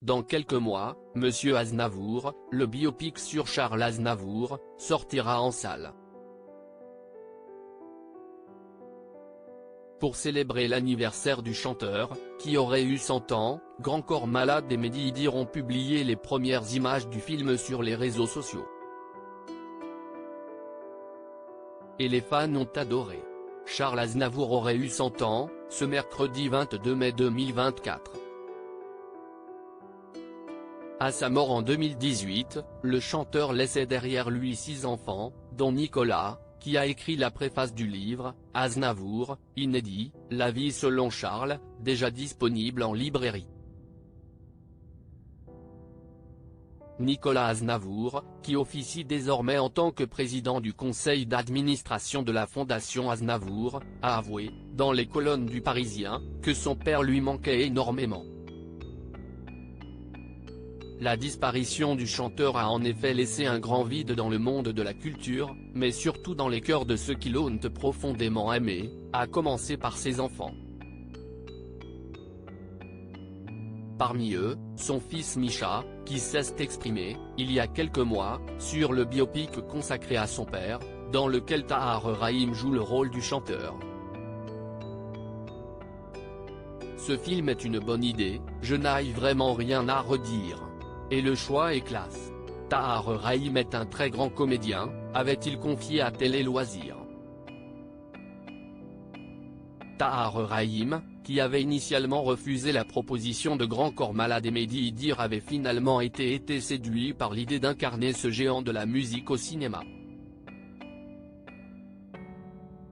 Dans quelques mois, Monsieur Aznavour, le biopic sur Charles Aznavour, sortira en salle. Pour célébrer l'anniversaire du chanteur, qui aurait eu 100 ans, Grand Corps Malade et Mehdi Idir ont publié les premières images du film sur les réseaux sociaux. Et les fans ont adoré. Charles Aznavour aurait eu 100 ans, ce mercredi 22 mai 2024. À sa mort en 2018, le chanteur laissait derrière lui 6 enfants, dont Nicolas, qui a écrit la préface du livre, Aznavour, inédit, La vie selon Charles, déjà disponible en librairie. Nicolas Aznavour, qui officie désormais en tant que président du conseil d'administration de la Fondation Aznavour, a avoué, dans les colonnes du Parisien, que son père lui manquait énormément. La disparition du chanteur a en effet laissé un grand vide dans le monde de la culture, mais surtout dans les cœurs de ceux qui l'ont profondément aimé, à commencer par ses enfants. Parmi eux, son fils Misha, qui s'est exprimé, il y a quelques mois, sur le biopic consacré à son père, dans lequel Tahar Rahim joue le rôle du chanteur. Ce film est une bonne idée, je n'ai vraiment rien à redire. Et le choix est classe. Tahar Rahim est un très grand comédien, avait-il confié à Télé Loisirs. Tahar Rahim, qui avait initialement refusé la proposition de Grand Corps Malade et Mehdi Idir avait finalement été séduit par l'idée d'incarner ce géant de la musique au cinéma.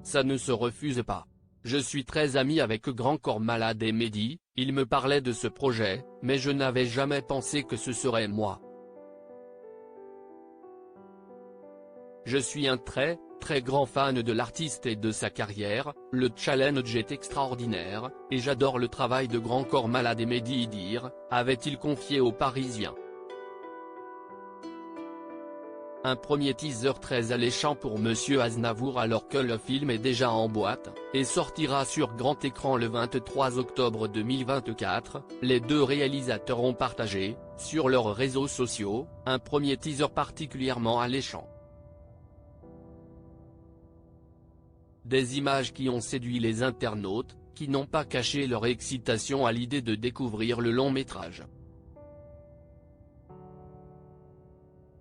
Ça ne se refuse pas. Je suis très ami avec Grand Corps Malade et Mehdi, il me parlait de ce projet, mais je n'avais jamais pensé que ce serait moi. Je suis un très grand fan de l'artiste et de sa carrière, le challenge est extraordinaire, et j'adore le travail de Grand Corps Malade et Mehdi Idir, avait-il confié aux Parisiens. Un premier teaser très alléchant pour Monsieur Aznavour alors que le film est déjà en boîte, et sortira sur grand écran le 23 octobre 2024, les deux réalisateurs ont partagé, sur leurs réseaux sociaux, un premier teaser particulièrement alléchant. Des images qui ont séduit les internautes, qui n'ont pas caché leur excitation à l'idée de découvrir le long métrage.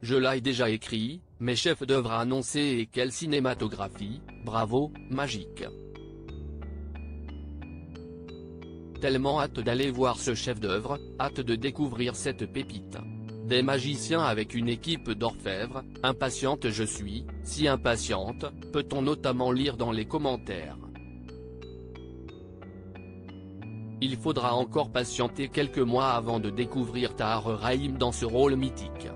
Je l'ai déjà écrit, mes chefs d'œuvre annoncés et quelle cinématographie, bravo, magique. Tellement hâte d'aller voir ce chef-d'œuvre, hâte de découvrir cette pépite. Des magiciens avec une équipe d'orfèvres, impatiente je suis, si impatiente, peut-on notamment lire dans les commentaires. Il faudra encore patienter quelques mois avant de découvrir Tahar Rahim dans ce rôle mythique.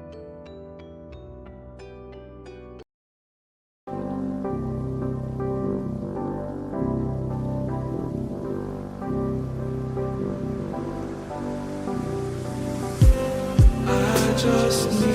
Just